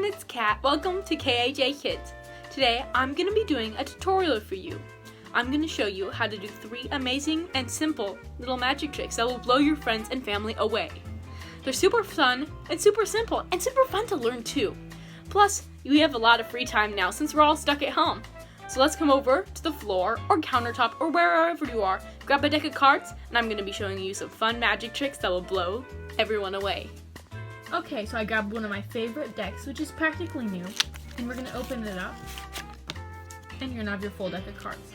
everyone, it's Kat. Welcome to KAJ Kids. Today, I'm going to be doing a tutorial for you. I'm going to show you how to do 3 amazing and simple little magic tricks that will blow your friends and family away. They're super fun and super simple and super fun to learn too. Plus, we have a lot of free time now since we're all stuck at home. So let's come over to the floor or countertop or wherever you are, grab a deck of cards, and I'm going to be showing you some fun magic tricks that will blow everyone away. Okay, so I grabbed one of my favorite decks, which is practically new, and we're going to open it up, and you're going to have your full deck of cards.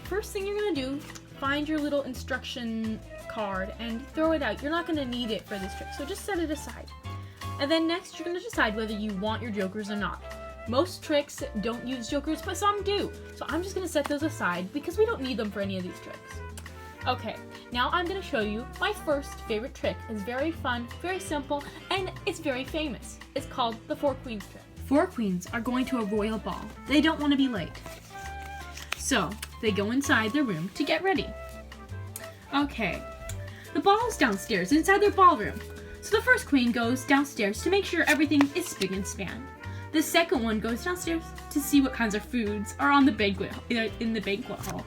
First thing you're going to do, find your little instruction card and throw it out. You're not going to need it for this trick, so just set it aside. And then next, you're going to decide whether you want your jokers or not. Most tricks don't use jokers, but some do, so I'm just going to set those aside because we don't need them for any of these tricks. Okay, now I'm going to show you my first favorite trick. It's very fun, very simple, and it's very famous. It's called the 4 Queens trick. 4 queens are going to a royal ball. They don't want to be late. So, they go inside their room to get ready. Okay, the ball's downstairs inside their ballroom. So the first queen goes downstairs to make sure everything is spick and span. The second one goes downstairs to see what kinds of foods are on the banquet in the banquet hall.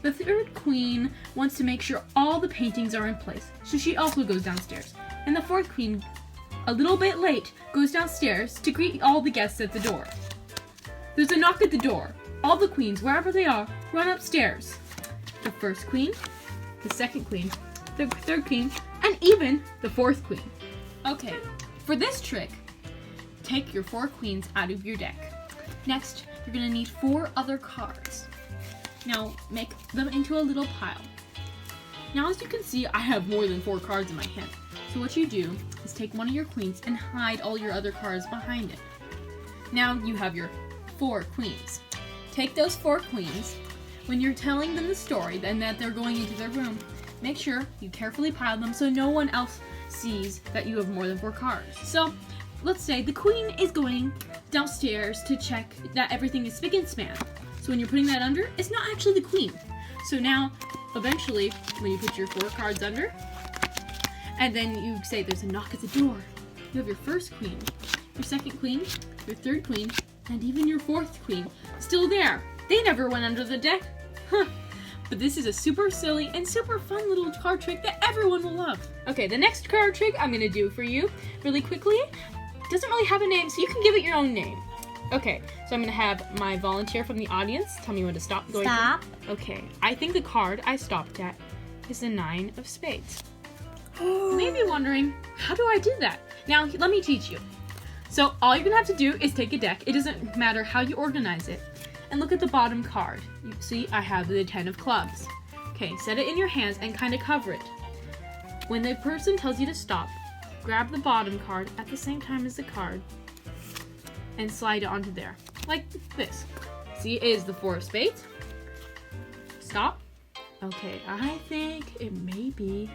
The third queen wants to make sure all the paintings are in place, so she also goes downstairs. And the fourth queen, a little bit late, goes downstairs to greet all the guests at the door. There's a knock at the door. All the queens, wherever they are, run upstairs. The first queen, the second queen, the third queen, and even the fourth queen. Okay, for this trick, take your 4 queens out of your deck. Next, you're going to need 4 other cards. Now, make them into a little pile. Now, as you can see, I have more than 4 cards in my hand. So what you do is take one of your queens and hide all your other cards behind it. Now, you have your 4 queens. Take those 4 queens. When you're telling them the story and that they're going into their room, make sure you carefully pile them so no one else sees that you have more than 4 cards. So, let's say the queen is going downstairs to check that everything is spick and span. So when you're putting that under, it's not actually the queen. So now, eventually, when you put your 4 cards under, and then you say there's a knock at the door, you have your first queen, your second queen, your third queen, and even your 4th queen still there. They never went under the deck. Huh. But this is a super silly and super fun little card trick that everyone will love. Okay, the next card trick I'm going to do for you really quickly doesn't really have a name, so you can give it your own name. Okay, so I'm going to have my volunteer from the audience tell me when to stop going. Stop. Okay, I think the card I stopped at is the 9 of spades. You may be wondering, how do I do that? Now, let me teach you. So all you're going to have to do is take a deck. It doesn't matter how you organize it. And look at the bottom card. You see, I have the 10 of clubs. Okay, set it in your hands and kind of cover it. When the person tells you to stop, grab the bottom card at the same time as the card and slide it onto there, like this. See, it is the 4 of spades. Stop. Okay, I think it may be,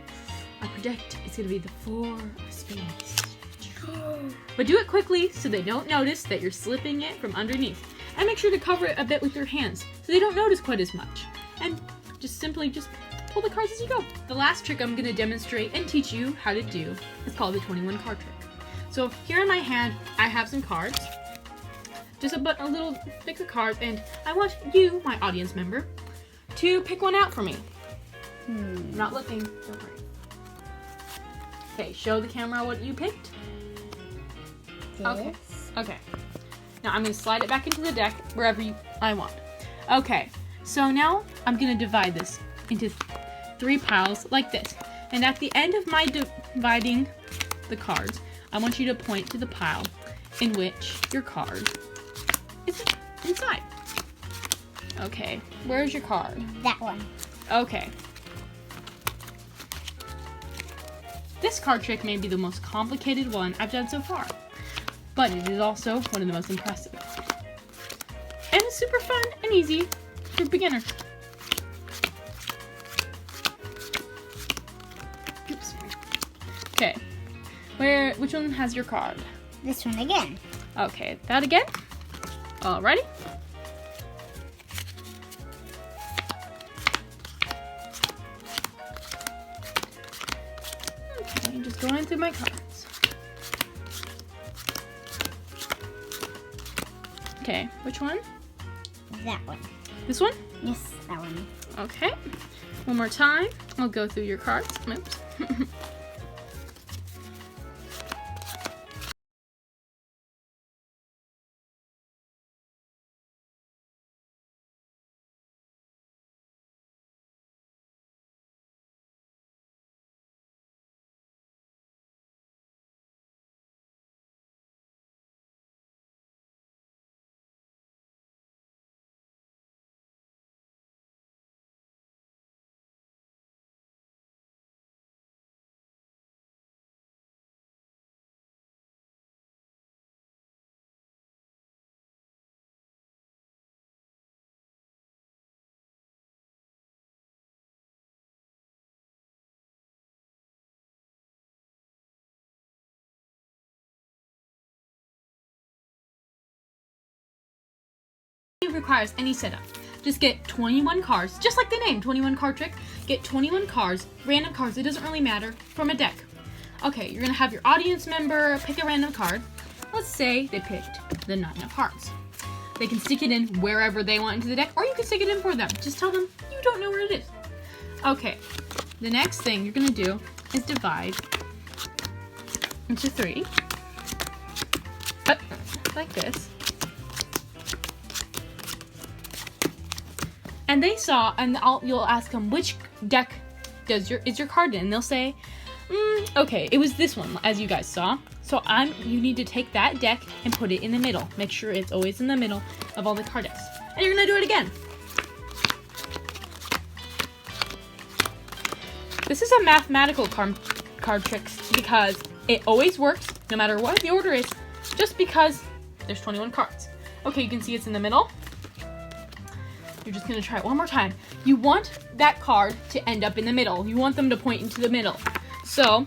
I predict it's gonna be the 4 of spades. But do it quickly so they don't notice that you're slipping it from underneath. And make sure to cover it a bit with your hands so they don't notice quite as much. And just pull the cards as you go. The last trick I'm gonna demonstrate and teach you how to do is called the 21 card trick. So here in my hand, I have some cards. Just a little pick of cards, and I want you, my audience member, to pick one out for me. I'm not looking, don't worry. Okay, show the camera what you picked. Okay. Okay. Now I'm going to slide it back into the deck wherever I want. Okay. So now I'm going to divide this into 3 piles like this. And at the end of my dividing the cards, I want you to point to the pile in which your card is inside. Okay. Where's your card? That one. Okay. This card trick may be the most complicated one I've done so far, but it is also one of the most impressive. And it's super fun and easy for beginners. Oops. Okay. Which one has your card? This one again. Okay, that again. Alrighty. Okay, just going through my cards. Okay, which one? That one. This one? Yes, that one. Okay. One more time. I'll go through your cards. Oops. Requires any setup. Just get 21 cards, just like the name, 21 card trick. Get 21 cards, random cards, it doesn't really matter, from a deck. Okay, you're gonna have your audience member pick a random card. Let's say they picked the 9 of hearts. They can stick it in wherever they want into the deck, or you can stick it in for them. Just tell them you don't know where it is. Okay, the next thing you're gonna do is divide into 3. Like this. And they saw, and you'll ask them which deck is your card in, and they'll say, okay, it was this one, as you guys saw. So you need to take that deck and put it in the middle. Make sure it's always in the middle of all the card decks. And you're gonna do it again. This is a mathematical card trick because it always works, no matter what the order is, just because there's 21 cards. Okay, you can see it's in the middle. You're just gonna try it one more time. You want that card to end up in the middle. You want them to point into the middle. So,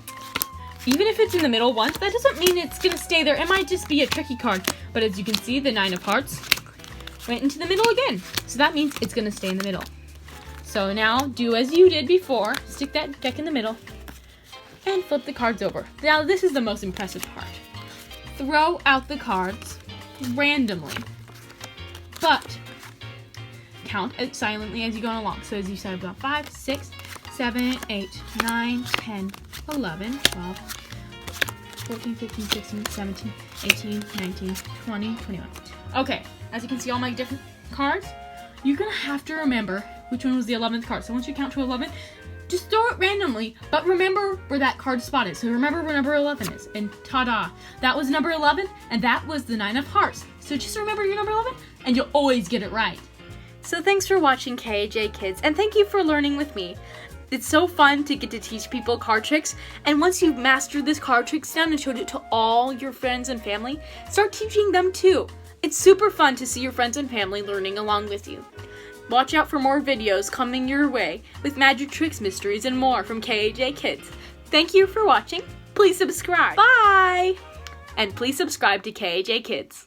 even if it's in the middle once, that doesn't mean it's gonna stay there. It might just be a tricky card. But as you can see, the 9 of hearts went into the middle again. So that means it's gonna stay in the middle. So now, do as you did before. Stick that deck in the middle and flip the cards over. Now, this is the most impressive part. Throw out the cards randomly. But count it silently as you go along. So as you said, I've got 5, 6, 7, 8, 9, 10, 11, 12, 14, 15, 16, 17, 18, 19, 20, 21. Okay, as you can see all my different cards, you're gonna have to remember which one was the 11th card. So once you count to 11, just throw it randomly, but remember where that card spot is. So remember where number 11 is, and ta-da, that was number 11, and that was the 9 of hearts. So just remember your number 11, and you'll always get it right. So thanks for watching KAJ Kids, and thank you for learning with me. It's so fun to get to teach people card tricks, and once you've mastered this card tricks down and showed it to all your friends and family, start teaching them too. It's super fun to see your friends and family learning along with you. Watch out for more videos coming your way with magic tricks, mysteries, and more from KAJ Kids. Thank you for watching. Please subscribe. Bye! And please subscribe to KAJ Kids.